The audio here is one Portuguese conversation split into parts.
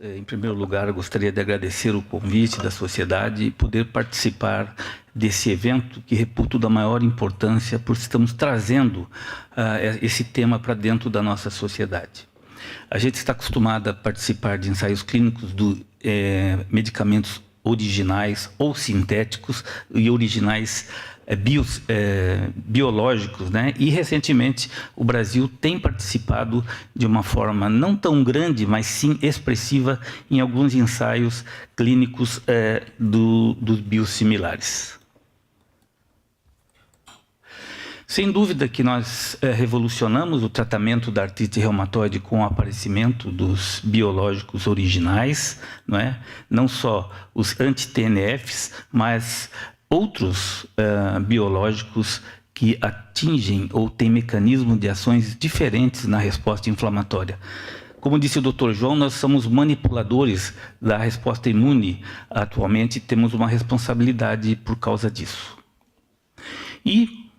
Em primeiro lugar, eu gostaria de agradecer o convite da sociedade e poder participar desse evento que reputo da maior importância, porque estamos trazendo esse tema para dentro da nossa sociedade. A gente está acostumado a participar de ensaios clínicos de medicamentos originais ou sintéticos e originais biológicos, né? E recentemente o Brasil tem participado de uma forma não tão grande, mas sim expressiva em alguns ensaios clínicos dos biosimilares. Sem dúvida que nós revolucionamos o tratamento da artrite reumatoide com o aparecimento dos biológicos originais, não é? Não só os anti-TNFs, mas outros biológicos que atingem ou têm mecanismos de ações diferentes na resposta inflamatória. Como disse o Dr. João, nós somos manipuladores da resposta imune. Atualmente temos uma responsabilidade por causa disso. E,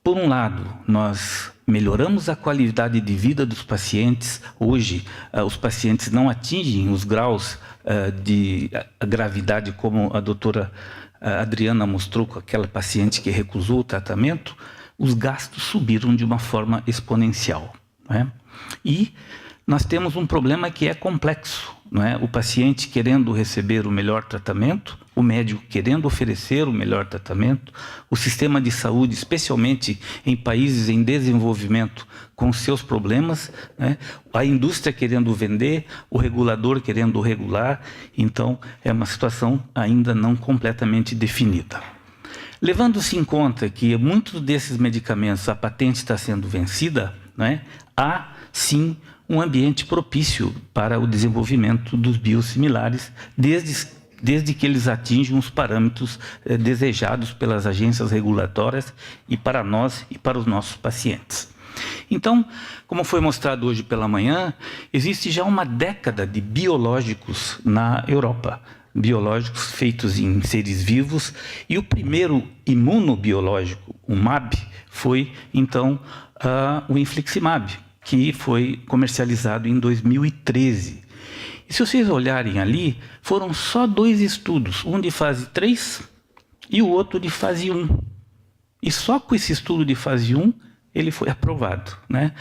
por um lado, nós melhoramos a qualidade de vida dos pacientes. Hoje, os pacientes não atingem os graus de gravidade como a doutora Adriana mostrou com aquela paciente que recusou o tratamento. Os gastos subiram de uma forma exponencial, né? E nós temos um problema que é complexo, não é? O paciente querendo receber o melhor tratamento, o médico querendo oferecer o melhor tratamento, o sistema de saúde, especialmente em países em desenvolvimento, com seus problemas, né? A indústria querendo vender, o regulador querendo regular. Então, é uma situação ainda não completamente definida. Levando-se em conta que muitos desses medicamentos, a patente está sendo vencida, né? Há, sim, um ambiente propício para o desenvolvimento dos biosimilares, desde que eles atinjam os parâmetros desejados pelas agências regulatórias e para nós e para os nossos pacientes. Então, como foi mostrado hoje pela manhã, existe já uma década de biológicos na Europa, biológicos feitos em seres vivos, e o primeiro imunobiológico, o MAB, foi então o infliximab, que foi comercializado em 2013. E se vocês olharem ali, foram só 2 estudos, um de fase 3 e o outro de fase 1. E só com esse estudo de fase 1, ele foi aprovado, né?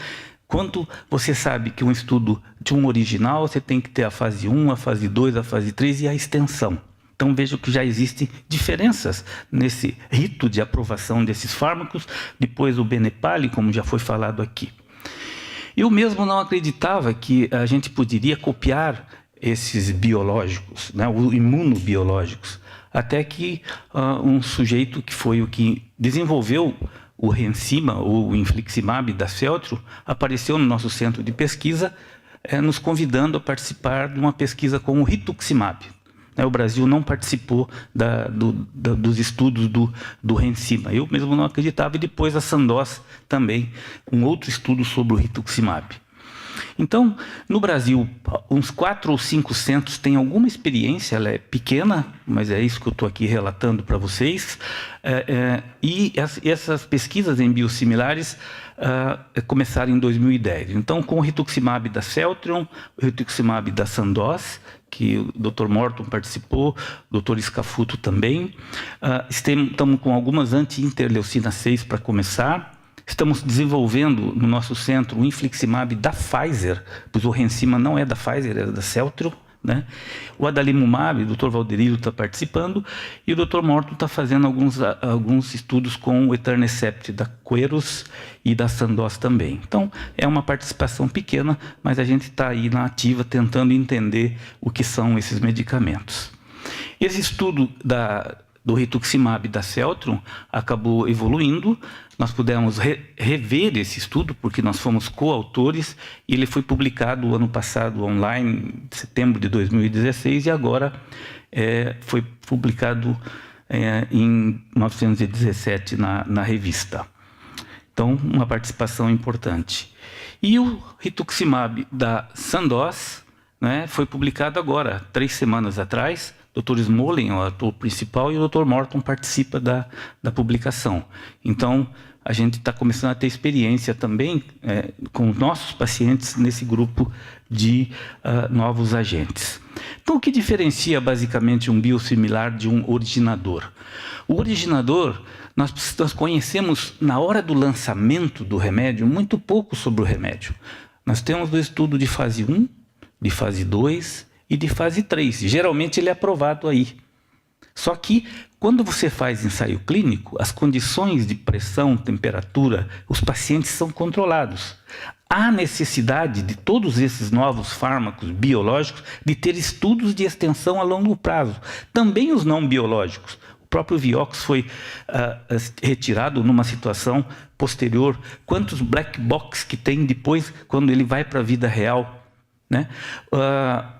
Quando você sabe que um estudo de um original, você tem que ter a fase 1, a fase 2, a fase 3 e a extensão. Então veja que já existem diferenças nesse rito de aprovação desses fármacos. Depois o Benepali, como já foi falado aqui. Eu mesmo não acreditava que a gente poderia copiar esses biológicos, né, os imunobiológicos, até que um sujeito que foi o que desenvolveu o Rencima, ou o infliximab da Celtrio, apareceu no nosso centro de pesquisa, nos convidando a participar de uma pesquisa com o rituximab. O Brasil não participou dos estudos do Rencima. Eu mesmo não acreditava, e depois a Sandoz também, um outro estudo sobre o rituximab. Então, no Brasil, uns 4 ou 5 centros têm alguma experiência, ela é pequena, mas é isso que eu estou aqui relatando para vocês, e essas pesquisas em biosimilares começaram em 2010. Então, com o rituximab da Celtrio, o rituximab da Sandoz, que o Dr. Morton participou, o Dr. Scafuto também. Estamos com algumas anti-interleucina 6 para começar. Estamos desenvolvendo no nosso centro o infliximab da Pfizer, pois o Rencima não é da Pfizer, é da Celtrio, né? O adalimumab, o Dr. Valderillo está participando, e o Dr. Morton está fazendo alguns estudos com o Etanercept da Coeros e da Sandoz também. Então, é uma participação pequena, mas a gente está aí na ativa tentando entender o que são esses medicamentos. Esse estudo do rituximab da Celtrio acabou evoluindo. Nós pudemos rever esse estudo, porque nós fomos coautores, e ele foi publicado ano passado online, em setembro de 2016, e agora foi publicado em 1917 na revista. Então, uma participação importante. E o rituximab da Sandoz, né, foi publicado agora, 3 semanas atrás. Dr. Smolen é o ator principal e o Dr. Morton participa da publicação. Então, a gente está começando a ter experiência também com os nossos pacientes nesse grupo de novos agentes. Então, o que diferencia basicamente um biosimilar de um originador? O originador, nós conhecemos na hora do lançamento do remédio muito pouco sobre o remédio. Nós temos o estudo de fase 1, de fase 2 e de fase 3. Geralmente ele é aprovado aí. Só que, quando você faz ensaio clínico, as condições de pressão, temperatura, os pacientes são controlados. Há necessidade de todos esses novos fármacos biológicos de ter estudos de extensão a longo prazo. Também os não biológicos. O próprio Vioxx foi retirado numa situação posterior. Quantos black box que tem depois, quando ele vai para a vida real? Né?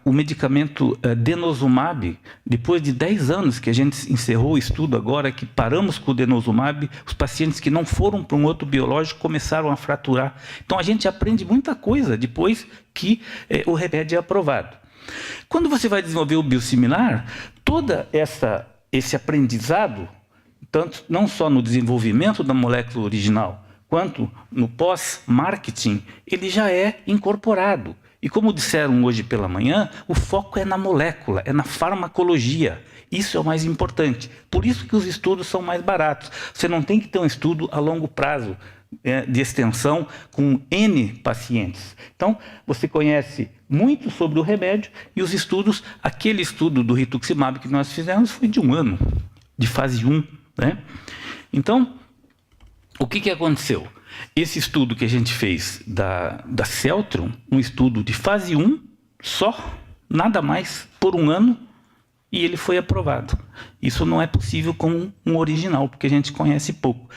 O medicamento denosumab, depois de 10 anos que a gente encerrou o estudo agora, que paramos com o denosumab, os pacientes que não foram para um outro biológico começaram a fraturar. Então a gente aprende muita coisa depois que o remédio é aprovado. Quando você vai desenvolver o biosimilar, todo esse aprendizado, tanto não só no desenvolvimento da molécula original, quanto no pós-marketing, ele já é incorporado. E como disseram hoje pela manhã, o foco é na molécula, é na farmacologia. Isso é o mais importante. Por isso que os estudos são mais baratos. Você não tem que ter um estudo a longo prazo de extensão com N pacientes. Então, você conhece muito sobre o remédio e os estudos, aquele estudo do rituximab que nós fizemos foi de 1 ano, de fase 1. Né? Então, o que aconteceu? Esse estudo que a gente fez da Celltrion, um estudo de fase 1, só, nada mais, por 1 ano, e ele foi aprovado. Isso não é possível com um original, porque a gente conhece pouco.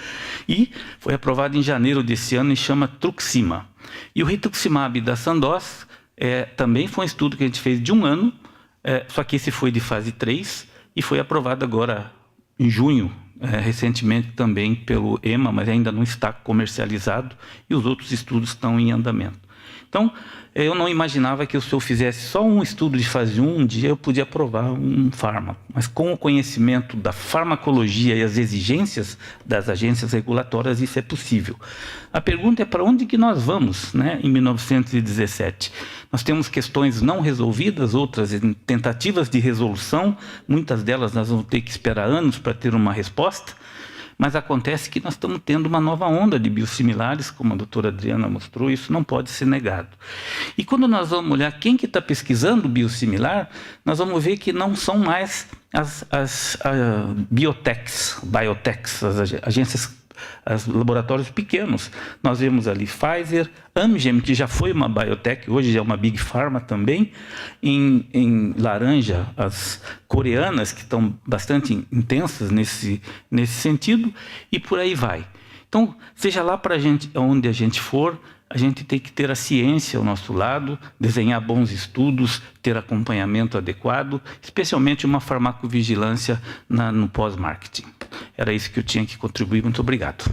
E foi aprovado em janeiro desse ano e chama Truxima. E o rituximab da Sandoz também foi um estudo que a gente fez de 1 ano, só que esse foi de fase 3 e foi aprovado agora em junho, recentemente também pelo EMA, mas ainda não está comercializado, e os outros estudos estão em andamento. Então, eu não imaginava que se eu fizesse só um estudo de fase 1, um dia eu podia aprovar um fármaco. Mas com o conhecimento da farmacologia e as exigências das agências regulatórias, isso é possível. A pergunta é para onde que nós vamos, né, em 1917? Nós temos questões não resolvidas, outras em tentativas de resolução, muitas delas nós vamos ter que esperar anos para ter uma resposta, mas acontece que nós estamos tendo uma nova onda de biosimilares, como a doutora Adriana mostrou, isso não pode ser negado. E quando nós vamos olhar quem que está pesquisando biosimilar, nós vamos ver que não são mais as biotechs, as agências, os laboratórios pequenos. Nós vemos ali Pfizer, Amgen, que já foi uma biotech, hoje já é uma Big Pharma também, em laranja, as coreanas, que estão bastante intensas nesse sentido, e por aí vai. Então, seja lá para a gente, onde a gente for, a gente tem que ter a ciência ao nosso lado, desenhar bons estudos, ter acompanhamento adequado, especialmente uma farmacovigilância no pós-marketing. Era isso que eu tinha que contribuir. Muito obrigado.